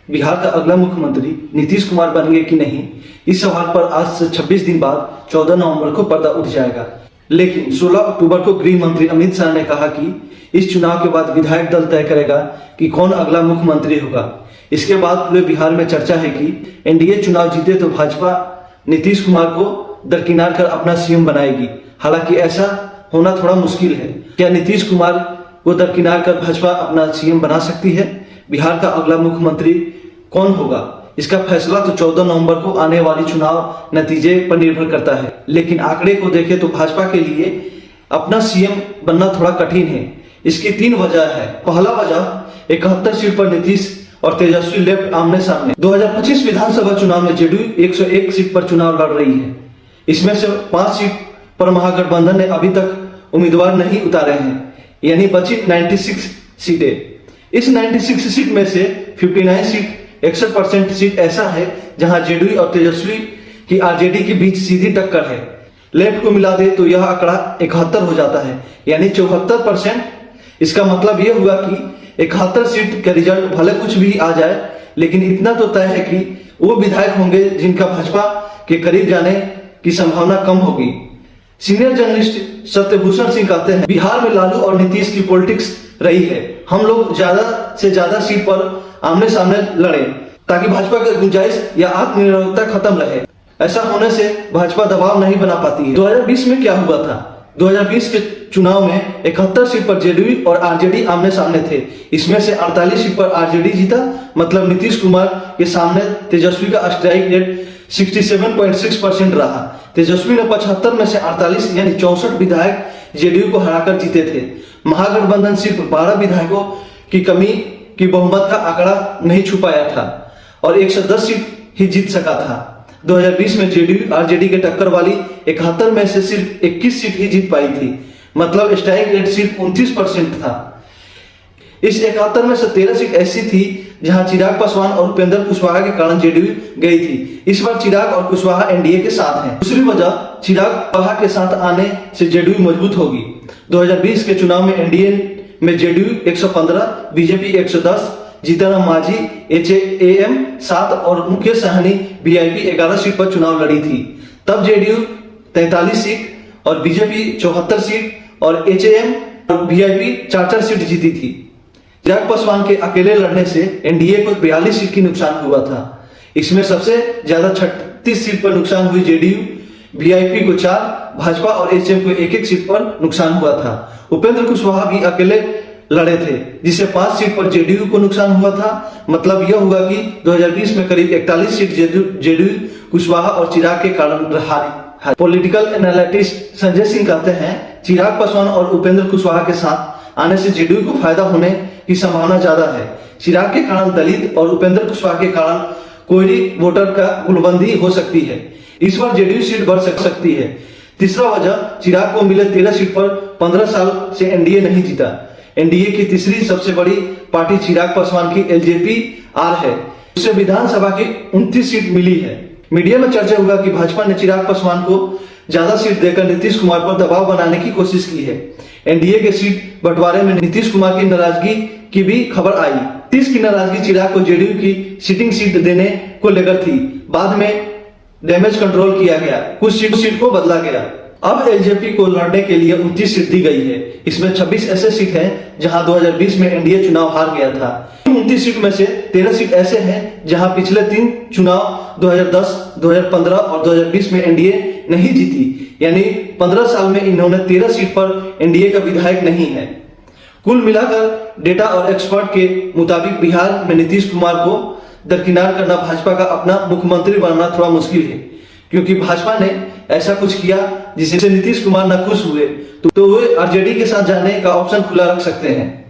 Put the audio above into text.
बिहार का अगला मुख्यमंत्री नीतीश कुमार बनेंगे कि नहीं, इस सवाल पर आज से 26 दिन बाद 14 नवंबर को पर्दा उठ जाएगा। लेकिन 16 अक्टूबर को गृह मंत्री अमित शाह ने कहा कि इस चुनाव के बाद विधायक दल तय करेगा कि कौन अगला मुख्यमंत्री होगा। इसके बाद पूरे बिहार में चर्चा है कि एनडीए चुनाव जीते तो भाजपा नीतीश कुमार को दरकिनार कर अपना सीएम बनाएगी। हालांकि ऐसा होना थोड़ा मुश्किल है। क्या नीतीश कुमार को दरकिनार कर भाजपा अपना सीएम बना सकती है? बिहार का अगला मुख्यमंत्री कौन होगा, इसका फैसला तो 14 नवंबर को आने वाली चुनाव नतीजे पर निर्भर करता है। लेकिन आंकड़े को देखें तो भाजपा के लिए अपना सीएम बनना थोड़ा कठिन है। इसकी 3 वजह है। पहला वजह 71 सीट पर नीतीश और तेजस्वी लेफ्ट आमने सामने। 2025 विधानसभा चुनाव में जेडीयू 101 सीट पर चुनाव लड़ रही है। इसमें से 5 सीट पर महागठबंधन ने अभी तक उम्मीदवार नहीं उतारे हैं, यानी बची 96 सीटें। इस 96 सीट में से 59 सीट 61% सीट ऐसा है जहां जेडीयू और तेजस्वी की आरजेडी के बीच सीधी टक्कर है। लेफ्ट को मिला दे तो यह आंकड़ा 71 हो जाता है, यानी 74%। इसका मतलब यह हुआ कि 71 सीट का रिजल्ट भले कुछ भी आ जाए, लेकिन इतना तो तय है कि वो विधायक होंगे जिनका भाजपा के करीब जाने की संभावना कम होगी। सीनियर जर्नलिस्ट सत्यभूषण सिंह कहते हैं, बिहार में लालू और नीतीश की पॉलिटिक्स रही है। हम लोग ज्यादा से ज्यादा सीट पर आमने सामने लड़े ताकि भाजपा की गुंजाइश या आत्मनिर्भरता खत्म रहे। ऐसा होने से भाजपा दबाव नहीं बना पाती है। 2020 में क्या हुआ था? 2020 के चुनाव में 71 सीट पर जेडीयू और आरजेडी आमने सामने थे। इसमें से 48 सीट पर आरजेडी जीता, मतलब नीतीश कुमार के सामने तेजस्वी का स्ट्राइक रेट 67.6% रहा। तेजस्वी ने 75 में से 48 यानी 64 विधायक जेडीयू को हराकर जीते थे। महागठबंधन सिर्फ 12 विधायकों की कमी की बहुमत का आंकड़ा नहीं छुपाया था और 110 सीट ही जीत सका था। 2020 में जेडीयू आरजेडी के टक्कर वाली 71 में से सिर्फ 21 सीट ही जीत पाई थी, मतलब स्ट्राइक रेट सिर्फ 29% था। इस 71 में से 13 सीट ऐसी थी जहां चिराग पासवान और उपेंद्र कुशवाहा के कारण जेडीयू गई थी। इस बार चिराग और कुशवाहा एनडीए के साथ हैं। दूसरी वजह, चिराग कुशवाहा के साथ आने से जेडीयू मजबूत होगी। 2020 के चुनाव में एनडीए में JDU 115, BJP 110, Jitan Ram Manjhi HAM 7 और मुकेश सहनी वीआईपी 11 सीट पर चुनाव लड़ी थी। तब जेडीयू 43 सीट और बीजेपी 74 सीट और एचएएम और वीआईपी 4-4 सीट जीती थी। चिराग पासवान के अकेले लड़ने से एनडीए को 42 सीट की नुकसान हुआ था। इसमें सबसे ज्यादा 36 सीट पर नुकसान हुई जेडीयू, वीआईपी को 4, भाजपा और एचएम को 1-1 सीट पर नुकसान हुआ था। उपेंद्र कुशवाहा भी अकेले लड़े थे, जिसे 5 सीट पर जेडीयू को नुकसान हुआ था। मतलब यह हुआ कि 2020 में करीब 41 सीट जेडीयू कुशवाहा और चिराग के कारण हारी। पॉलिटिकल एनालिस्ट संजय सिंह कहते हैं, चिराग पासवान और उपेंद्र कुशवाहा के साथ आने से जेडीयू को फायदा होने की संभावना ज्यादा है। चिराग के कारण दलित और उपेंद्र कुशवाहा के कारण कोयरी वोटर का गुलबंदी हो सकती है। इस बार जेडीयू सीट बढ़ सकती है। तीसरा वजह, चिराग को मिले 13 सीट पर 15 साल से एनडीए नहीं जीता। एनडीए की तीसरी सबसे बड़ी पार्टी चिराग पासवान की एलजेपी आर है। उसे विधानसभा की 29 सीट मिली है। मीडिया में चर्चा हुआ कि भाजपा ने चिराग पासवान को ज्यादा सीट देकर नीतीश कुमार पर दबाव बनाने की कोशिश की है। एनडीए के सीट बंटवारे में नीतीश कुमार की नाराजगी की भी खबर आई। नीतीश की नाराजगी चिराग को जेडीयू की सिटिंग सीट देने को लेकर थी। बाद में डैमेज कंट्रोल किया गया, कुछ सीट को बदला गया। अब एलजेपी को लड़ने के लिए 29 सीट दी गई है। इसमें 26 ऐसे सीट हैं जहां 2020 में एनडीए चुनाव हार गया था। 29 सीट में से 13 सीट ऐसे हैं जहां पिछले 3 चुनाव 2010, 2015 और 2020 में एनडीए नहीं जीती, यानी 15 साल में इन्होंने 13 सीट पर एनडीए का विधायक नहीं है। कुल मिलाकर डेटा और एक्सपर्ट के मुताबिक बिहार में नीतीश कुमार को दरकिनार करना भाजपा का अपना मुख्यमंत्री बनना थोड़ा मुश्किल है, क्योंकि भाजपा ने ऐसा कुछ किया जिससे नीतीश कुमार नाखुश हुए तो वे आरजेडी के साथ जाने का ऑप्शन खुला रख सकते हैं।